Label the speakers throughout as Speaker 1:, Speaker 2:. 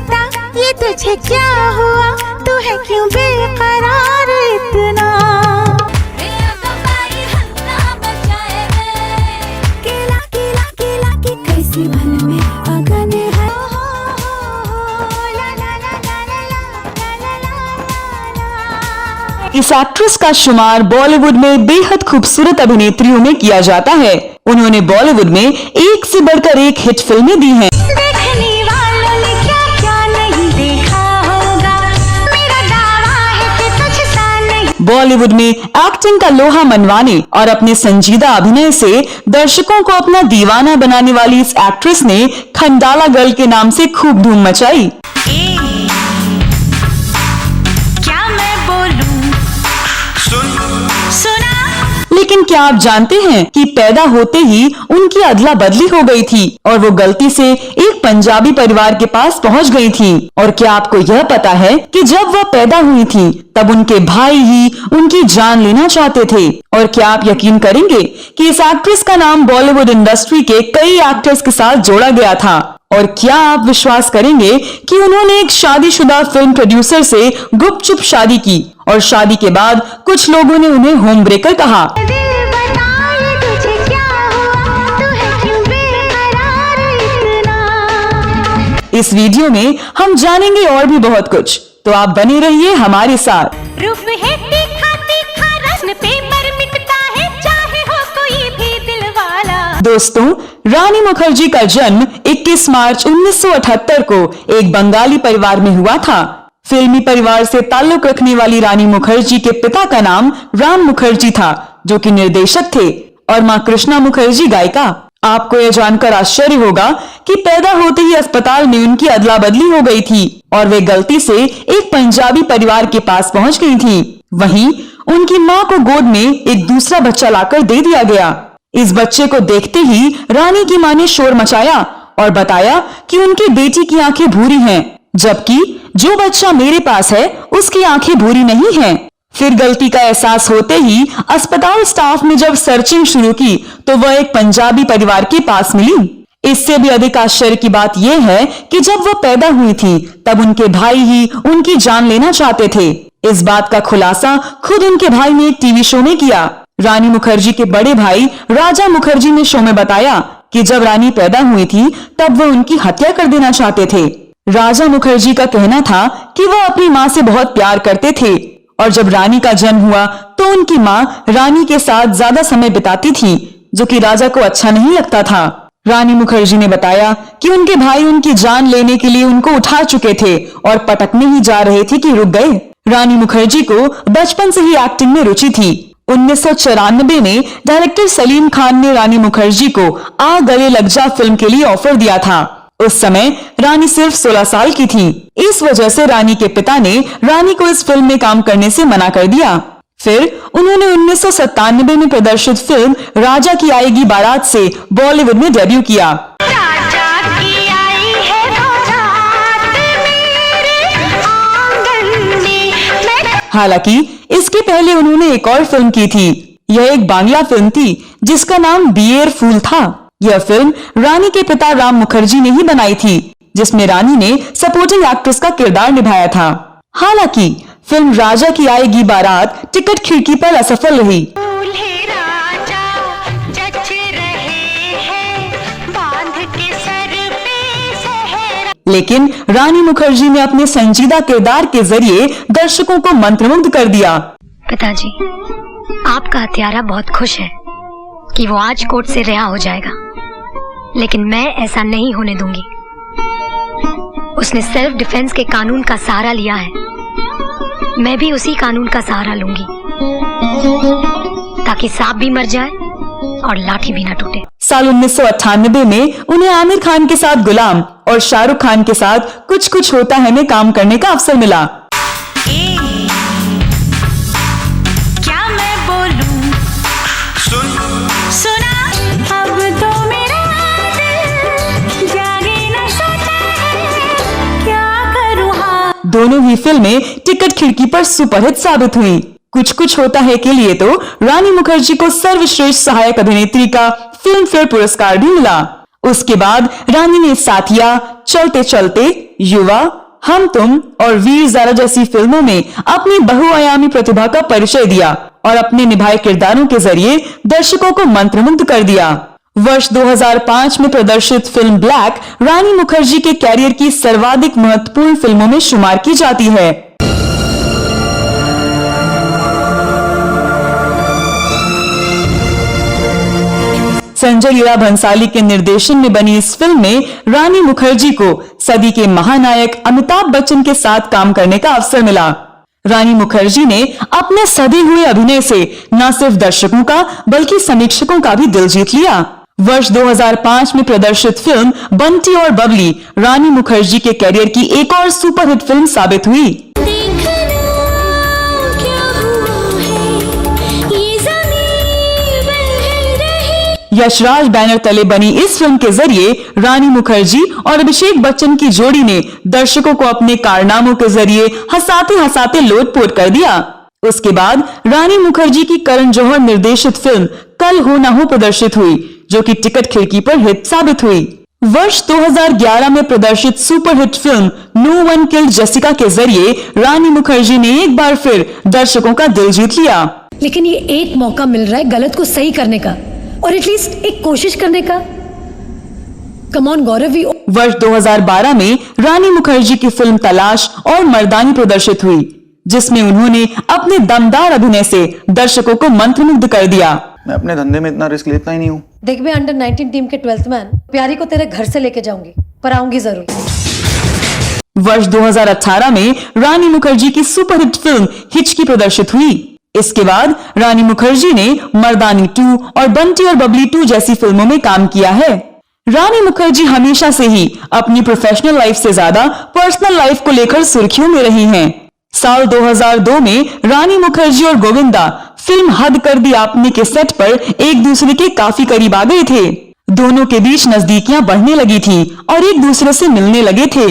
Speaker 1: बता ये तुझे क्या हुआ, तू है क्यों बेकरार इतना। केला केला केला की कैसी मन में अगन है।
Speaker 2: इस एक्ट्रेस का शुमार बॉलीवुड में बेहद खूबसूरत अभिनेत्रियों में किया जाता है। उन्होंने बॉलीवुड में एक से बढ़कर एक हिट फिल्में दी हैं।
Speaker 1: देखने वालों ने क्या क्या नहीं देखा होगा, मेरा दावा है कि तुझ सा नहीं।
Speaker 2: बॉलीवुड में एक्टिंग का लोहा मनवाने और अपने संजीदा अभिनय से दर्शकों को अपना दीवाना बनाने वाली इस एक्ट्रेस ने खंडाला गर्ल के नाम से खूब धूम मचाई। लेकिन क्या आप जानते हैं कि पैदा होते ही उनकी अदला बदली हो गई थी और वो गलती से एक पंजाबी परिवार के पास पहुंच गई थी। और क्या आपको यह पता है कि जब वह पैदा हुई थी तब उनके भाई ही उनकी जान लेना चाहते थे। और क्या आप यकीन करेंगे कि इस एक्ट्रेस का नाम बॉलीवुड इंडस्ट्री के कई एक्टर्स के साथ जोड़ा गया था। और क्या आप विश्वास करेंगे कि उन्होंने एक शादीशुदा फिल्म प्रोड्यूसर से गुपचुप शादी की और शादी के बाद कुछ लोगों ने उन्हें होम ब्रेकर कहा। इस वीडियो में हम जानेंगे और भी बहुत कुछ, तो आप बने रहिए हमारे साथ।
Speaker 1: रूप है तीखा तीखा, रस्म पे मर मिटता है, चाहे हो कोई भी दिल वाला।
Speaker 2: दोस्तों, रानी मुखर्जी का जन्म 21 मार्च 1978 को एक बंगाली परिवार में हुआ था। फिल्मी परिवार से ताल्लुक रखने वाली रानी मुखर्जी के पिता का नाम राम मुखर्जी था, जो कि निर्देशक थे, और मां कृष्णा मुखर्जी गायिका। आपको यह जानकर आश्चर्य होगा कि पैदा होते ही अस्पताल में उनकी अदला बदली हो गई थी और वे गलती से एक पंजाबी परिवार के पास पहुंच गई थी। वहीं उनकी मां को गोद में एक दूसरा बच्चा लाकर दे दिया गया। इस बच्चे को देखते ही रानी की मां ने शोर मचाया और बताया कि उनकी बेटी की आंखें भूरी हैं, जबकि जो बच्चा मेरे पास है उसकी आंखें भूरी नहीं हैं। फिर गलती का एहसास होते ही अस्पताल स्टाफ ने जब सर्चिंग शुरू की तो वह एक पंजाबी परिवार के पास मिली। इससे भी अधिक आश्चर्य की बात यह है कि जब वह पैदा हुई थी तब उनके भाई ही उनकी जान लेना चाहते थे। इस बात का खुलासा खुद उनके भाई ने एक टीवी शो में किया। रानी मुखर्जी के बड़े भाई राजा मुखर्जी ने शो में बताया कि जब रानी पैदा हुई थी तब वह उनकी हत्या कर देना चाहते थे। राजा मुखर्जी का कहना था कि वह अपनी माँ से बहुत प्यार करते थे और जब रानी का जन्म हुआ तो उनकी माँ रानी के साथ ज्यादा समय बिताती थी, जो कि राजा को अच्छा नहीं लगता था। रानी मुखर्जी ने बताया कि उनके भाई उनकी जान लेने के लिए उनको उठा चुके थे और पटकने ही जा रहे थे कि रुक गए। रानी मुखर्जी को बचपन से ही एक्टिंग में रुचि थी। 1994 में डायरेक्टर सलीम खान ने रानी मुखर्जी को आ गले लग जा फिल्म के लिए ऑफर दिया था। उस समय रानी सिर्फ 16 साल की थी। इस वजह से रानी के पिता ने रानी को इस फिल्म में काम करने से मना कर दिया। फिर उन्होंने 1997 में प्रदर्शित फिल्म राजा की आएगी बारात से बॉलीवुड में डेब्यू किया।
Speaker 1: राजा की आई है बारात मेरे आंगन में।
Speaker 2: हालांकि इसके पहले उन्होंने एक और फिल्म की थी। यह एक बांग्ला फिल्म थी जिसका नाम बियर फूल था। यह फिल्म रानी के पिता राम मुखर्जी ने ही बनाई थी, जिसमें रानी ने सपोर्टिंग एक्ट्रेस का किरदार निभाया था। हालांकि फिल्म राजा की आएगी बारात टिकट खिड़की पर असफल रही।
Speaker 1: राजा जच रहे हैं, बांध के सर पे सहरा।
Speaker 2: लेकिन रानी मुखर्जी ने अपने संजीदा किरदार के जरिए दर्शकों को मंत्रमुग्ध कर दिया।
Speaker 3: पिताजी, आपका हत्यारा बहुत खुश है कि वो आज कोर्ट से रिहा हो जाएगा, लेकिन मैं ऐसा नहीं होने दूंगी। उसने सेल्फ डिफेंस के कानून का सहारा लिया है, मैं भी उसी कानून का सहारा लूंगी, ताकि सांप भी मर जाए और लाठी भी न टूटे।
Speaker 2: साल 1998 में उन्हें आमिर खान के साथ गुलाम और शाहरुख खान के साथ कुछ कुछ होता है में काम करने का अवसर मिला।
Speaker 1: क्या मैं बोलूं? सुना अब तो मेरा दिल जागे न सोता है, क्या करूं हाँ।
Speaker 2: दोनों ही फिल्में टिकट खिड़की पर सुपरहिट साबित हुई। कुछ कुछ होता है के लिए तो रानी मुखर्जी को सर्वश्रेष्ठ सहायक अभिनेत्री का फिल्म फेयर पुरस्कार भी मिला। उसके बाद रानी ने साथिया, चलते चलते, युवा, हम तुम और वीर ज़ारा जैसी फिल्मों में अपनी बहुआयामी प्रतिभा का परिचय दिया और अपने निभाए किरदारों के जरिए दर्शकों को मंत्रमुग्ध कर दिया। वर्ष 2005 में प्रदर्शित फिल्म ब्लैक रानी मुखर्जी के कैरियर की सर्वाधिक महत्वपूर्ण फिल्मों में शुमार की जाती है। संजय लीला भंसाली के निर्देशन में बनी इस फिल्म में रानी मुखर्जी को सदी के महानायक अमिताभ बच्चन के साथ काम करने का अवसर मिला। रानी मुखर्जी ने अपने सधे हुए अभिनय से न सिर्फ दर्शकों का बल्कि समीक्षकों का भी दिल जीत लिया। वर्ष 2005 में प्रदर्शित फिल्म बंटी और बबली रानी मुखर्जी के कैरियर की एक और सुपरहिट फिल्म साबित हुई। यशराज बैनर तले बनी इस फिल्म के जरिए रानी मुखर्जी और अभिषेक बच्चन की जोड़ी ने दर्शकों को अपने कारनामों के जरिए हंसाते हंसाते लोटपोट कर दिया। उसके बाद रानी मुखर्जी की करण जौहर निर्देशित फिल्म कल हो ना हो प्रदर्शित हुई, जो कि टिकट खिड़की पर हिट साबित हुई। वर्ष 2011 में प्रदर्शित superhit film no one killed Jessica के जरिए रानी मुखर्जी ने एक बार फिर दर्शकों का दिल जीत लिया।
Speaker 4: लेकिन ये एक मौका मिल रहा है गलत को सही करने का और एटलीस्ट एक कोशिश करने का। कम ऑन गौरव।
Speaker 2: वर्ष 2012 में रानी मुखर्जी की फिल्म तलाश और मर्दानी प्रदर्शित हुई, जिसमें उन्होंने अपने दमदार अभिनय से दर्शकों को मंत्रमुग्ध कर दिया।
Speaker 5: मैं अपने धंधे में इतना रिस्क लेता ही नहीं हूँ।
Speaker 4: देख, मैं अंडर 19 टीम के 12th मैन प्यारी को तेरे घर से लेके जाऊंगी, पर आऊंगी जरूर।
Speaker 2: वर्ष 2018 में रानी मुखर्जी की सुपरहिट फिल्म हिचकी प्रदर्शित हुई। इसके बाद रानी मुखर्जी ने मर्दानी 2 और बंटी और बबली 2 जैसी फिल्मों में काम किया है। रानी मुखर्जी हमेशा से ही अपनी प्रोफेशनल लाइफ से ज्यादा पर्सनल लाइफ को लेकर सुर्खियों में रही हैं। साल 2002 में रानी मुखर्जी और गोविंदा फिल्म हद कर दी आपने के सेट पर एक दूसरे के काफी करीब आ गए थे। दोनों के बीच नजदीकियां बढ़ने लगी थी और एक दूसरे से मिलने लगे थे।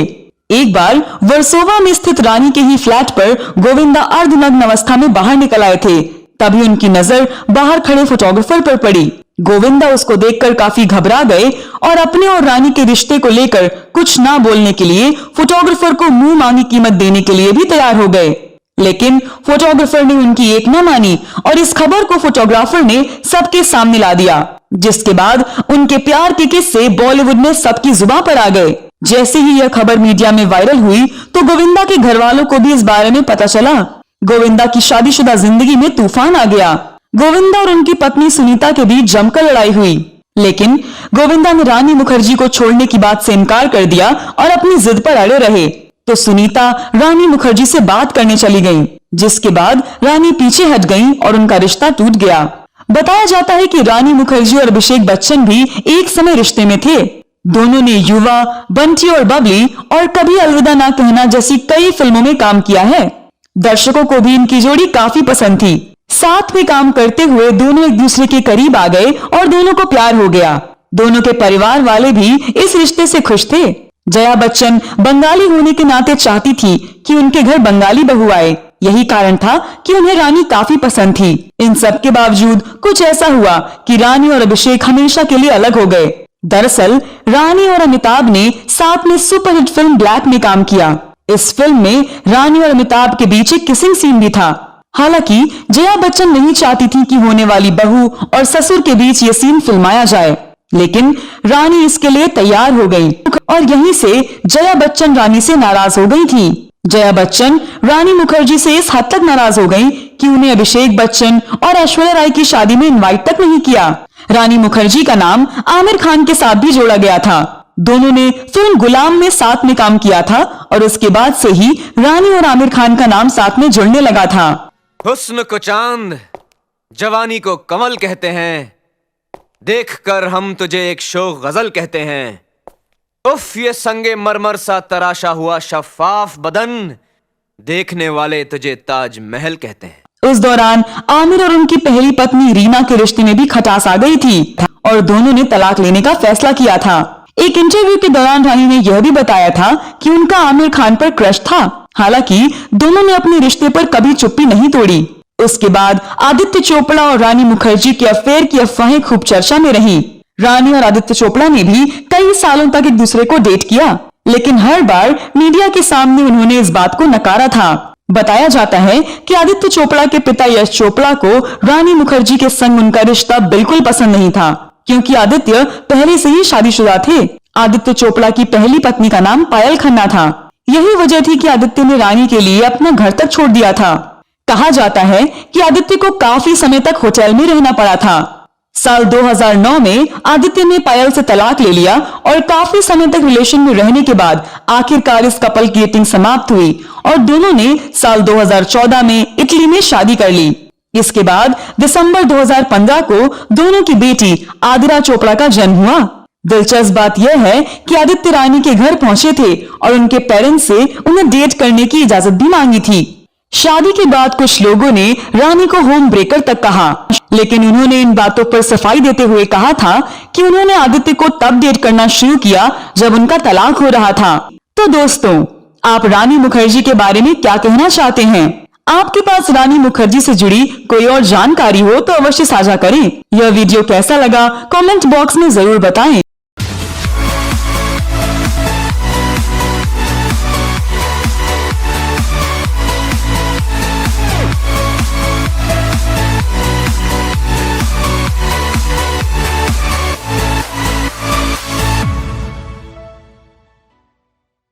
Speaker 2: एक बार वर्सोवा में स्थित रानी के ही फ्लैट पर गोविंदा अर्धनग्न अवस्था में बाहर निकल आए थे। तभी उनकी नजर बाहर खड़े फोटोग्राफर पर पड़ी। गोविंदा उसको देखकर काफी घबरा गए और अपने और रानी के रिश्ते को लेकर कुछ ना बोलने के लिए फोटोग्राफर को मुंह मांगी कीमत देने के लिए भी तैयार हो गए। लेकिन फोटोग्राफर ने उनकी एक न मानी और इस खबर को फोटोग्राफर ने सबके सामने ला दिया, जिसके बाद उनके प्यार के किस्से बॉलीवुड में सबकी जुबान पर आ गए। जैसे ही यह खबर मीडिया में वायरल हुई तो गोविंदा के घर वालों को भी इस बारे में पता चला। गोविंदा की शादीशुदा जिंदगी में तूफान आ गया। गोविंदा और उनकी पत्नी सुनीता के बीच जमकर लड़ाई हुई, लेकिन गोविंदा ने रानी मुखर्जी को छोड़ने की बात से इनकार कर दिया और अपनी जिद पर अड़े रहे। तो सुनीता रानी मुखर्जी से बात करने चली गईं, जिसके बाद रानी पीछे हट गईं और उनका रिश्ता टूट गया। बताया जाता है कि रानी मुखर्जी और अभिषेक बच्चन भी एक समय रिश्ते में थे। दोनों ने युवा, बंटी और बबली और कभी अलविदा ना कहना जैसी कई फिल्मों में काम किया है। दर्शकों को भी इनकी जोड़ी काफी पसंद थी। साथ में काम करते हुए दोनों एक दूसरे के करीब आ गए और दोनों को प्यार हो गया। दोनों के परिवार वाले भी इस रिश्ते से खुश थे। जया बच्चन बंगाली होने के नाते चाहती थी कि उनके घर बंगाली बहू आए। यही कारण था कि उन्हें रानी काफी पसंद थी। इन सब के बावजूद कुछ ऐसा हुआ कि रानी और अभिषेक हमेशा के लिए अलग हो गए। दरअसल रानी और अमिताभ ने साथ में सुपरहिट फिल्म ब्लैक में काम किया। इस फिल्म में रानी और अमिताभ के बीच एक किसिंग सीन भी था। हालांकि जया बच्चन नहीं चाहती थी कि होने वाली बहू और ससुर के बीच ये सीन फिल्माया जाए, लेकिन रानी इसके लिए तैयार हो गई और यहीं से जया बच्चन रानी से नाराज हो गई थी। जया बच्चन रानी मुखर्जी से इस हद तक नाराज हो गई कि उन्हें अभिषेक बच्चन और ऐश्वर्या राय की शादी में इनवाइट तक नहीं किया। रानी मुखर्जी का नाम आमिर खान के साथ भी जोड़ा गया था। दोनों ने फिल्म गुलाम में साथ में काम किया था और उसके बाद से ही रानी और आमिर खान का नाम साथ में जुड़ने लगा था।
Speaker 6: हुस्न को चांद, जवानी को कमल कहते हैं, देखकर हम तुझे एक शोख गजल कहते हैं। उफ ये संगे मरमर सा तराशा हुआ शफाफ बदन, देखने वाले तुझे ताज महल कहते हैं।
Speaker 2: उस दौरान आमिर और उनकी पहली पत्नी रीना के रिश्ते में भी खटास आ गई थी और दोनों ने तलाक लेने का फैसला किया था। एक इंटरव्यू के दौरान रानी ने यह भी बताया था कि उनका आमिर खान पर क्रश था। हालांकि दोनों ने अपने रिश्ते पर कभी चुप्पी नहीं तोड़ी। उसके बाद आदित्य चोपड़ा और रानी मुखर्जी के अफेयर की अफवाहें खूब चर्चा में रही। रानी और आदित्य चोपड़ा ने भी कई सालों तक एक दूसरे को डेट किया, लेकिन हर बार मीडिया के सामने उन्होंने इस बात को नकारा था। बताया जाता है कि आदित्य चोपड़ा के पिता यश चोपड़ा को रानी मुखर्जी के संग उनका रिश्ता बिल्कुल पसंद नहीं था, क्योंकि आदित्य पहले से ही शादीशुदा थे। आदित्य चोपड़ा की पहली पत्नी का नाम पायल खन्ना था। यही वजह थी कि आदित्य ने रानी के लिए अपना घर तक छोड़ दिया था। कहा जाता है कि आदित्य को काफी समय तक होटल में रहना पड़ा था। साल 2009 में आदित्य ने पायल से तलाक ले लिया और काफी समय तक रिलेशन में रहने के बाद आखिरकार इस कपल की डेटिंग समाप्त हुई और दोनों ने साल 2014 में इटली में शादी कर ली। इसके बाद दिसंबर 2015 को दोनों की बेटी आदिरा चोपड़ा का जन्म हुआ। दिलचस्प बात यह है कि आदित्य रानी के घर पहुंचे थे और उनके पेरेंट्स से उन्हें डेट करने की इजाजत भी मांगी थी। शादी के बाद कुछ लोगों ने रानी को होम ब्रेकर तक कहा, लेकिन उन्होंने इन बातों पर सफाई देते हुए कहा था कि उन्होंने आदित्य को तब डेट करना शुरू किया जब उनका तलाक हो रहा था। तो दोस्तों, आप रानी मुखर्जी के बारे में क्या कहना चाहते हैं? आपके पास रानी मुखर्जी से जुड़ी कोई और जानकारी हो तो अवश्य साझा करें। यह वीडियो कैसा लगा कमेंट बॉक्स में जरूर बताएं।